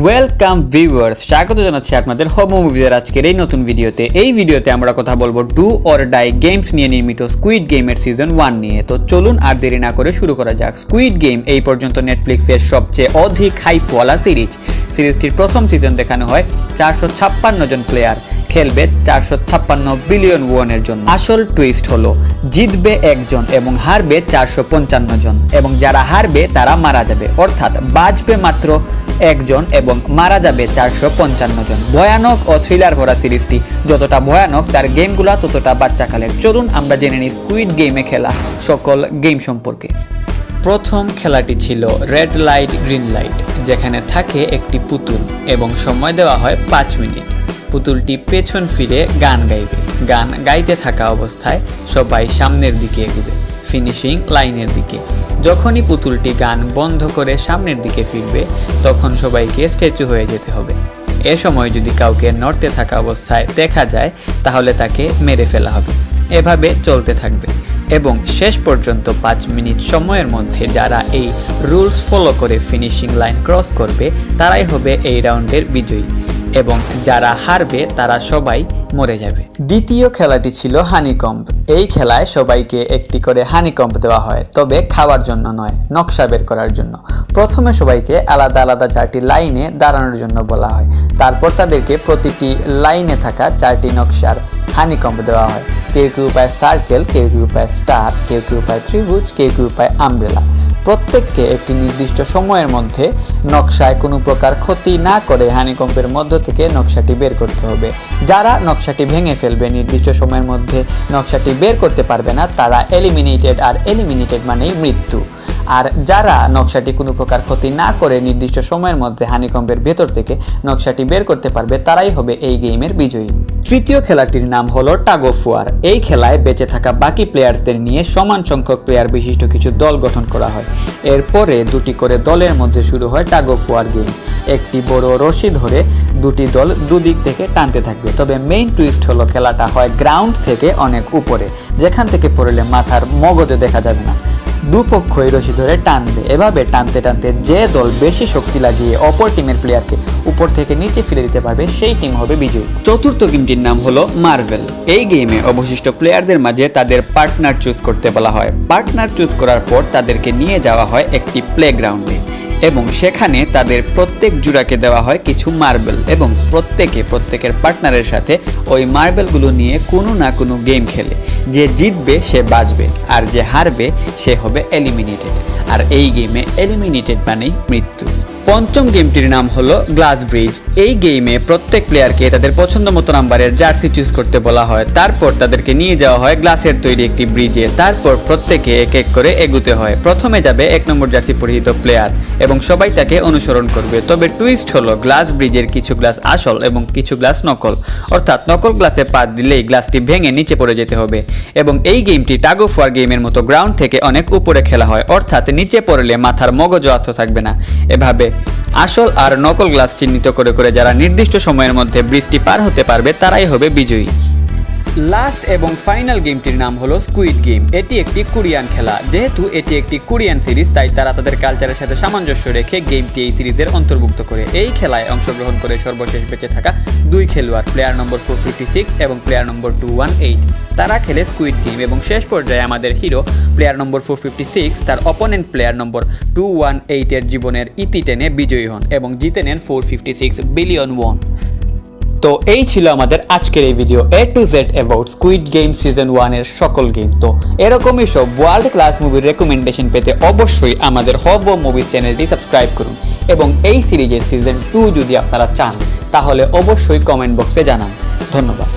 Welcome viewers, স্বাগত জানাচ্ছি আপনাদের হোমো মুভিজের আজকের এই নতুন ভিডিওতে। এই ভিডিওতে আমরা কথা বলবো ডু অর ডাই গেমস নিয়ে নির্মিত স্কুইড গেমের সিজন 1 নিয়ে। তো চলুন আর দেরি না করে শুরু করা যাক। স্কুইড গেম এই পর্যন্ত নেটফ্লিক্সের সবচেয়ে অধিক হাইপওয়ালা সিরিজটির প্রথম সিজন দেখানো হয় 456 জন প্লেয়ার খেলবে 456 বিলিয়ন ওয়ানের জন্য। আসল টুইস্ট হলো জিতবে একজন এবং হারবে 455 জন, এবং যারা হারবে তারা মারা যাবে, অর্থাৎ বাঁচবে মাত্র একজন এবং মারা যাবে 455 জন। ভয়ানক ও থ্রিলার ভরা সিরিজটি যতটা ভয়ানক তার গেমগুলো ততটা বাচ্চাকালের। চলুন আমরা জেনে নিই স্কুইড গেমে খেলা সকল গেম সম্পর্কে। প্রথম খেলাটি ছিল রেড লাইট গ্রিন লাইট, যেখানে থাকে একটি পুতুল এবং সময় দেওয়া হয় 5 মিনিট। পুতুলটি পেছন ফিরে গান গাইবে। গান গাইতে থাকা অবস্থায় সবাই সামনের দিকে এগোবে, ফিনিশিং লাইনের দিকে। যখনই পুতুলটি গান বন্ধ করে সামনের দিকে ফিরবে তখন সবাইকে স্ট্যাচু হয়ে যেতে হবে। এ সময় যদি কাউকে নড়তে থাকা অবস্থায় দেখা যায় তাহলে তাকে মেরে ফেলা হবে। এভাবে চলতে থাকবে এবং শেষ পর্যন্ত 5 মিনিট সময়ের মধ্যে যারা এই রুলস ফলো করে ফিনিশিং লাইন ক্রস করবে তারাই হবে এই রাউন্ডের বিজয়ী, এবং যারা হারবে তারা সবাই মরে যাবে। দ্বিতীয় খেলাটি ছিল হানিকম্ব। এই খেলায় সবাইকে একটি করে হানিকম্ব দেওয়া হয়, তবে খাওয়ার জন্য নয়, নকশা বের করার জন্য। প্রথমে সবাইকে আলাদা আলাদা 4টি লাইনে দাঁড়ানোর জন্য বলা হয়, তারপর তাদেরকে প্রতিটি লাইনে থাকা 4টি নকশার হানিকম্ব দেওয়া হয়। কেউ কেউ পায় সার্কেল, কেউ কেউ পায় স্টার, কেউ কেউ পায় ত্রিভুজ, কেউ কেউ পায় আমব্রেলা। প্রত্যেককে একটি নির্দিষ্ট সময়ের মধ্যে নকশায় কোনো প্রকার ক্ষতি না করে হানিকম্বের মধ্য থেকে নকশাটি বের করতে হবে। যারা নকশাটি ভেঙে ফেলবে, নির্দিষ্ট সময়ের মধ্যে নকশাটি বের করতে পারবে না, তারা এলিমিনেটেড, আর এলিমিনেটেড মানেই মৃত্যু। আর যারা নকশাটি কোনো প্রকার ক্ষতি না করে নির্দিষ্ট সময়ের মধ্যে হানিকম্বের ভেতর থেকে নকশাটি বের করতে পারবে তারাই হবে এই গেমের বিজয়ী। তৃতীয় খেলাটির নাম হলো টাগ অফ ওয়ার। এই খেলায় বেঁচে থাকা বাকি প্লেয়ার্সদের নিয়ে সমান সংখ্যক প্লেয়ার বিশিষ্ট কিছু দল গঠন করা হয়। এরপরে 2টি করে দলের মধ্যে শুরু হয় টাগ অফ ওয়ার গেম। একটি বড় রশি ধরে 2টি দল দুদিক থেকে টানতে থাকবে, তবে মেইন টুইস্ট হলো খেলাটা হয় গ্রাউন্ড থেকে অনেক উপরে, যেখান থেকে পড়লে মাথার মগজও দেখা যাবে না। দুপক্ষই রশি ধরে টানবে। এভাবে টানতে টানতে যে দল বেশি শক্তি লাগিয়ে অপর টিমের প্লেয়ারকে উপর থেকে নিচে ফেলে দিতে পারবে সেই টিম হবে বিজয়ী। চতুর্থ গেমটির নাম হলো মার্বেল। এই গেমে অবশিষ্ট প্লেয়ারদের মাঝে তাদের পার্টনার চুজ করতে বলা হয়। পার্টনার চুজ করার পর তাদেরকে নিয়ে যাওয়া হয় একটি প্লেগ্রাউন্ডে, এবং সেখানে তাদের প্রত্যেক জোড়াকে দেওয়া হয় কিছু মার্বেল, এবং প্রত্যেকের পার্টনারের সাথে ওই মার্বেলগুলো নিয়ে কোনো না কোনো গেম খেলে। যে জিতবে সে বাঁচবে, আর যে হারবে সে হবে এলিমিনেটেড। আর এই গেমে এলিমিনেটেড মানেই মৃত্যু। পঞ্চম গেমটির নাম হলো গ্লাস ব্রিজ। এই গেমে প্রত্যেক প্লেয়ারকে তাদের পছন্দ মতো নাম্বারের জার্সি চুজ করতে বলা হয়। তারপর তাদেরকে নিয়ে যাওয়া হয় গ্লাসের তৈরি একটি ব্রিজে। তারপর প্রত্যেকে এক এক করে এগুতে হয়। প্রথমে যাবে 1 নম্বর জার্সি পরিহিত প্লেয়ার, এবং সবাই তাকে অনুসরণ করবে। তবে টুইস্ট হলো গ্লাস ব্রিজের কিছু গ্লাস আসল এবং কিছু গ্লাস নকল, অর্থাৎ নকল গ্লাসে পা দিলেই গ্লাসটি ভেঙে নিচে পড়ে যেতে হবে। এবং এই গেমটি টাগ অফ ওয়ার গেমের মতো গ্রাউন্ড থেকে অনেক উপরে খেলা হয়, অর্থাৎ নিচে পড়লে মাথার মগজও আস্ত থাকবে না। এভাবে আসল আর নকল গ্লাস চিহ্নিত করে করে যারা নির্দিষ্ট সময়ের মধ্যে ব্রিজটি পার হতে পারবে তারাই হবে বিজয়ী। লাস্ট এবং ফাইনাল গেমটির নাম হলো স্কুইড গেম। এটি একটি কোরিয়ান খেলা। যেহেতু এটি একটি কোরিয়ান সিরিজ, তাই তারা তাদের কালচারের সাথে সামঞ্জস্য রেখে গেমটি এই সিরিজের অন্তর্ভুক্ত করে। এই খেলায় অংশগ্রহণ করে সর্বশেষ বেঁচে থাকা 2 খেলোয়াড়, প্লেয়ার নম্বর 456 এবং প্লেয়ার নম্বর 218। তারা খেলে স্কুইড গেম, এবং শেষ পর্যায়ে আমাদের হিরো প্লেয়ার নম্বর 456 তার অপোনেন্ট প্লেয়ার নম্বর 218 এর জীবনের ইতি টেনে বিজয়ী হন এবং জিতে নেন 456 বিলিয়ন ওয়ান। তো এই ছিল আমাদের আজকের এই video A to Z about squid game season 1 এর সকল গেম। তো এরকমই সব ওয়ার্ল্ড ক্লাস মুভির রেকমেন্ডেশন পেতে অবশ্যই আমাদের হোমো মুভিজ চ্যানেলটি সাবস্ক্রাইব করুন, এবং এই সিরিজের সিজন 2 যদি আপনারা চান তাহলে অবশ্যই কমেন্ট বক্সে জানান। ধন্যবাদ।